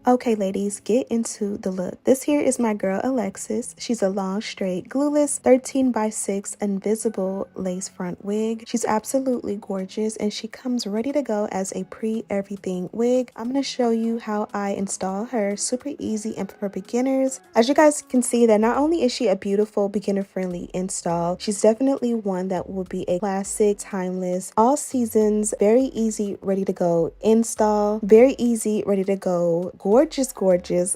Okay, ladies, get into the look. This here is my girl Alexis. She's a long, straight, glueless 13x6 invisible lace front wig. She's absolutely gorgeous and she comes ready to go as a pre-everything wig. I'm going to show you how I install her. Super easy and for beginners. As you guys can see, that not only is she a beautiful beginner-friendly install, she's definitely one that will be a classic, timeless, all seasons, very easy, ready to go install, very easy, ready to go, gorgeous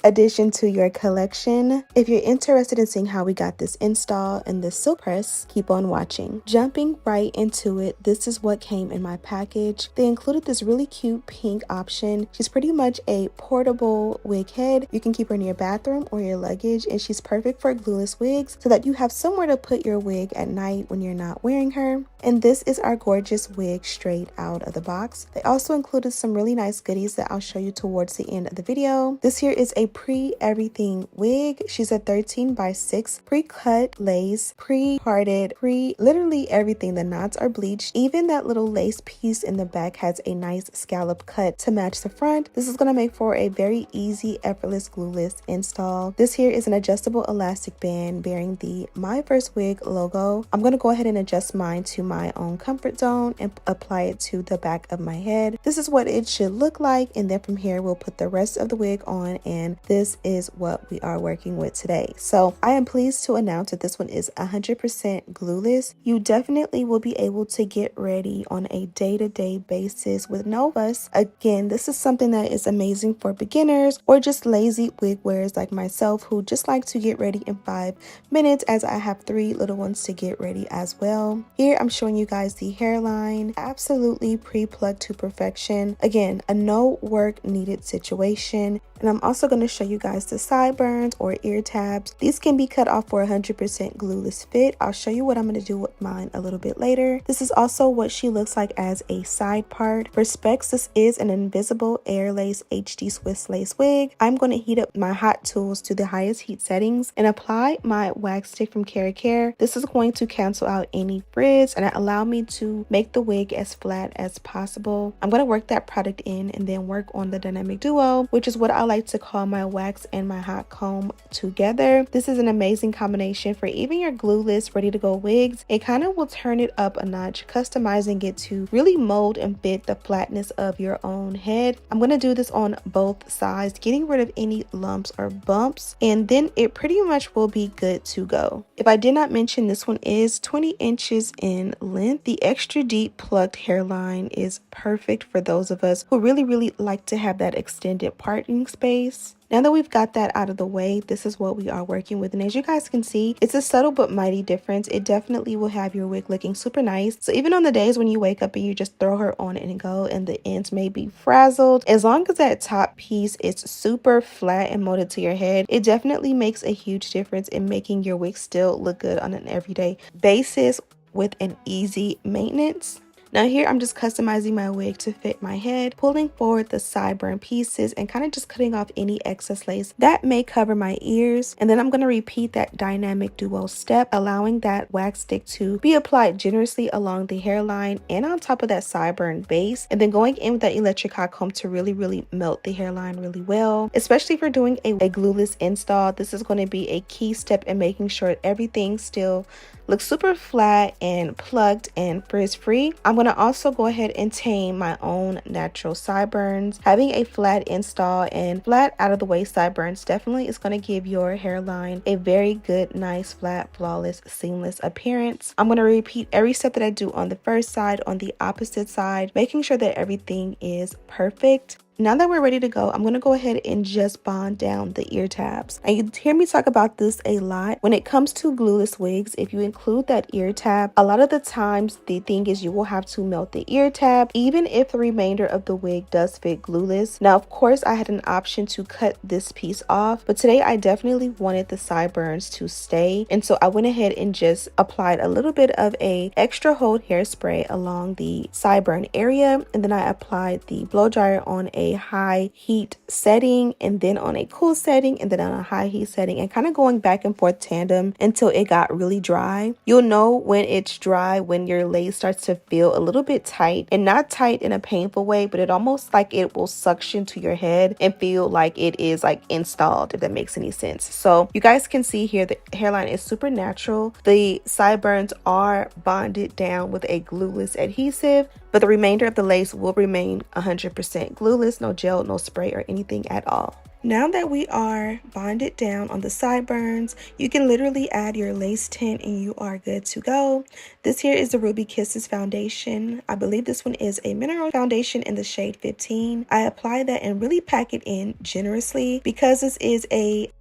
addition to your collection. If you're interested in seeing how we got this install and this silk press, keep on watching. Jumping right into it, this is what came in my package. They included this really cute pink option. She's pretty much a portable wig head. You can keep her in your bathroom or your luggage, and she's perfect for glueless wigs so that you have somewhere to put your wig at night when you're not wearing her. And this is our gorgeous wig straight out of the box. They also included some really nice goodies that I'll show you towards the end of the video. This here is a pre-everything wig. She's a 13x6 pre-cut lace, pre-parted, literally everything. The knots are bleached. Even that little lace piece in the back has a nice scallop cut to match the front. This is going to make for a very easy, effortless, glueless install. This here is an adjustable elastic band bearing the Myfirstwig logo. I'm going to go ahead and adjust mine to my own comfort zone and apply it to the back of my head. This is what it should look like, and then from here we'll put the rest of the wig on, and this is what we are working with today. So I am pleased to announce that this one is 100% glueless. You definitely will be able to get ready on a day-to-day basis with no fuss. Again, this is something that is amazing for beginners or just lazy wig wearers like myself who just like to get ready in 5 minutes, as I have 3 little ones to get ready as well. Here I'm showing you guys the hairline, absolutely pre-plucked to perfection. Again, a no work needed situation. And I'm also going to show you guys the sideburns or ear tabs. These can be cut off for 100% glueless fit. I'll show you what I'm going to do with mine a little bit later. This is also what she looks like as a side part. For specs, this is an invisible air lace HD Swiss lace wig. I'm going to heat up my hot tools to the highest heat settings and apply my wax stick from 𝐃𝐫𝐿. This is going to cancel out any frizz and allow me to make the wig as flat as possible. I'm going to work that product in and then work on the dynamic duo, which is what I like to call my wax and my hot comb together. This is an amazing combination for even your glueless ready to go wigs. It kind of will turn it up a notch, customizing it to really mold and fit the flatness of your own head. I'm going to do this on both sides, getting rid of any lumps or bumps, and then it pretty much will be good to go. If I did not mention, this one is 20 inches in length. The extra deep plucked hairline is perfect for those of us who really like to have that extended parting space. Now that we've got that out of the way, this is what we are working with. And as you guys can see, it's a subtle but mighty difference. It definitely will have your wig looking super nice. So even on the days when you wake up and you just throw her on and go and the ends may be frazzled, as long as that top piece is super flat and molded to your head, it definitely makes a huge difference in making your wig still look good on an everyday basis with an easy maintenance. Now here I'm just customizing my wig to fit my head, pulling forward the sideburn pieces and kind of just cutting off any excess lace that may cover my ears. And then I'm going to repeat that dynamic duo step, allowing that wax stick to be applied generously along the hairline and on top of that sideburn base. And then going in with that electric hot comb to really melt the hairline really well. Especially if you're doing a glueless install, this is going to be a key step in making sure everything still looks super flat and plucked and frizz free. I'm going to also go ahead and tame my own natural sideburns. Having a flat install and flat out of the way sideburns definitely is going to give your hairline a very good, nice, flat, flawless, seamless appearance. I'm going to repeat every step that I do on the first side on the opposite side, making sure that everything is perfect. Now that we're ready to go, I'm going to go ahead and just bond down the ear tabs. And you hear me talk about this a lot. When it comes to glueless wigs, if you include that ear tab, a lot of the times the thing is you will have to melt the ear tab, even if the remainder of the wig does fit glueless. Now, of course, I had an option to cut this piece off, but today I definitely wanted the sideburns to stay. And so I went ahead and just applied a little bit of a extra hold hairspray along the sideburn area. And then I applied the blow dryer on a a high heat setting and then on a cool setting and then on a high heat setting and kind of going back and forth tandem until it got really dry. You'll know when it's dry when your lace starts to feel a little bit tight, and not tight in a painful way, but it almost like it will suction to your head and feel like it is like installed, if that makes any sense. So you guys can see here the hairline is super natural. The sideburns are bonded down with a glueless adhesive, but the remainder of the lace will remain 100% glueless, no gel, no spray or anything at all. Now that we are bonded down on the sideburns, you can literally add your lace tint and you are good to go. This here is the Ruby Kisses foundation. I believe this one is a mineral foundation in the shade 15. I apply that and really pack it in generously because this is a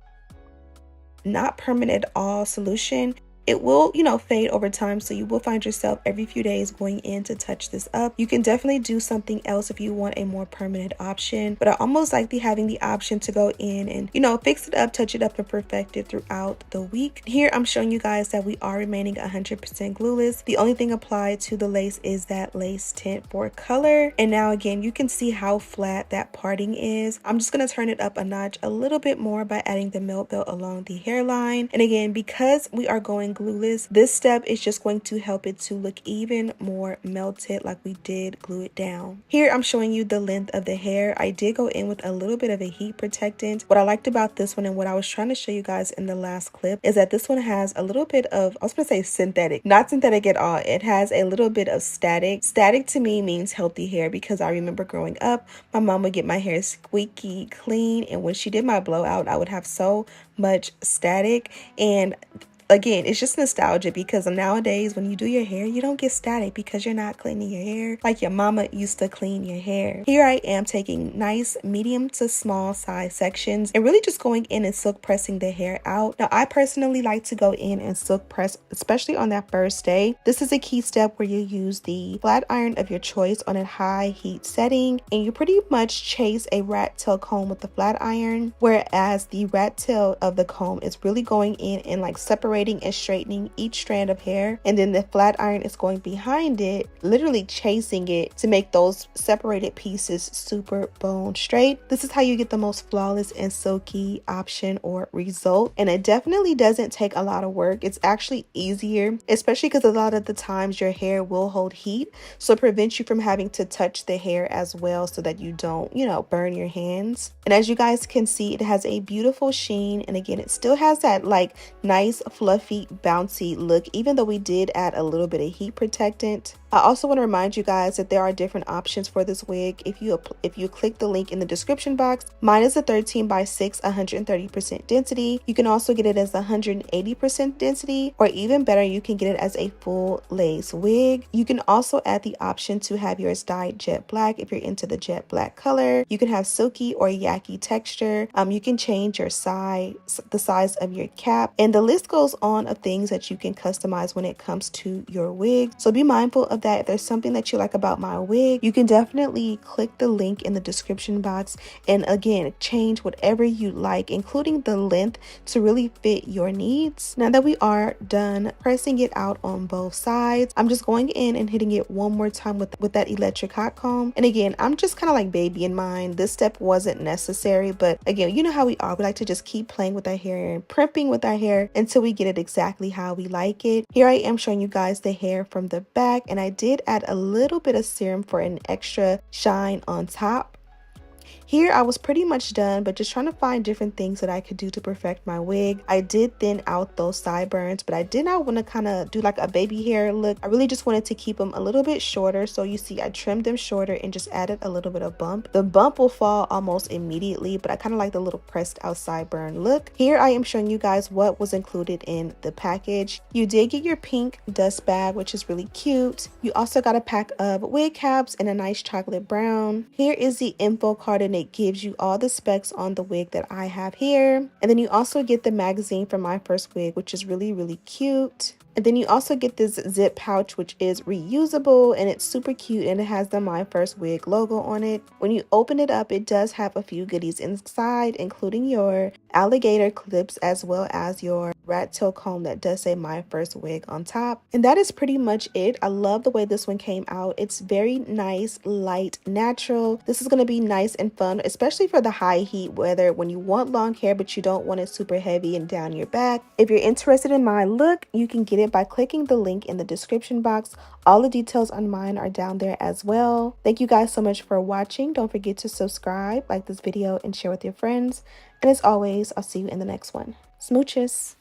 not permanent at all solution. It will, fade over time, so you will find yourself every few days going in to touch this up. You can definitely do something else if you want a more permanent option, but I almost like having the option to go in and, fix it up, touch it up, and perfect it throughout the week. Here, I'm showing you guys that we are remaining 100% glueless. The only thing applied to the lace is that lace tint for color. And now again, you can see how flat that parting is. I'm just going to turn it up a notch a little bit more by adding the melt belt along the hairline. And again, because we are going glueless, this step is just going to help it to look even more melted like we did glue it down. Here I'm showing you the length of the hair. I did go in with a little bit of a heat protectant. What I liked about this one and what I was trying to show you guys in the last clip is that this one has a little bit of, I was going to say synthetic, not synthetic at all. It has a little bit of static. Static to me means healthy hair, because I remember growing up, my mom would get my hair squeaky clean, and when she did my blowout, I would have so much static. And again, it's just nostalgia, because nowadays when you do your hair, you don't get static because you're not cleaning your hair like your mama used to clean your hair. Here I am taking nice medium to small size sections and really just going in and silk pressing the hair out. Now, I personally like to go in and silk press, especially on that first day. This is a key step where you use the flat iron of your choice on a high heat setting, and you pretty much chase a rat tail comb with the flat iron, whereas the rat tail of the comb is really going in and like separating and straightening each strand of hair, and then the flat iron is going behind it, literally chasing it to make those separated pieces super bone straight. This is how you get the most flawless and silky option or result, and it definitely doesn't take a lot of work. It's actually easier, especially because a lot of the times your hair will hold heat, so it prevents you from having to touch the hair as well, so that you don't, burn your hands. And as you guys can see, it has a beautiful sheen, and again, it still has that like nice fluffy bouncy look, even though we did add a little bit of heat protectant. I also want to remind you guys that there are different options for this wig. If you click the link in the description box, mine is a 13x6 130% density. You can also get it as 180% density, or even better, you can get it as a full lace wig. You can also add the option to have yours dyed jet black if you're into the jet black color. You can have silky or yaki texture. You can change your size, the size of your cap, and the list goes on of things that you can customize when it comes to your wig. So be mindful of that. If there's something that you like about my wig, you can definitely click the link in the description box and again change whatever you like, including the length, to really fit your needs. Now that we are done pressing it out on both sides, I'm just going in and hitting it one more time with that electric hot comb. And again, I'm just kind of like babying mine. This step wasn't necessary, but again, you know how we are. We like to just keep playing with our hair and primping with our hair until we get it exactly how we like it. Here I am showing you guys the hair from the back, and I did add a little bit of serum for an extra shine on top. Here I was pretty much done, but just trying to find different things that I could do to perfect my wig. I did thin out those sideburns, but I did not want to kind of do like a baby hair look. I really just wanted to keep them a little bit shorter. So you see I trimmed them shorter and just added a little bit of bump. The bump will fall almost immediately, but I kind of like the little pressed out sideburn look. Here I am showing you guys what was included in the package. You did get your pink dust bag, which is really cute. You also got a pack of wig caps in a nice chocolate brown. Here is the info card, and it gives you all the specs on the wig that I have here. And then you also get the magazine from Myfirstwig, which is really, really cute. And then you also get this zip pouch, which is reusable, and it's super cute, and it has the Myfirstwig logo on it. When you open it up, it does have a few goodies inside, including your alligator clips, as well as your rat tail comb that does say Myfirstwig on top. And that is pretty much it. I love the way this one came out. It's very nice, light, natural. This is going to be nice and fun, especially for the high heat weather when you want long hair but you don't want it super heavy and down your back. If you're interested in my look, you can get it by clicking the link in the description box. All the details on mine are down there as well. Thank you guys so much for watching. Don't forget to subscribe, like this video, and share with your friends. And as always, I'll see you in the next one. Smooches!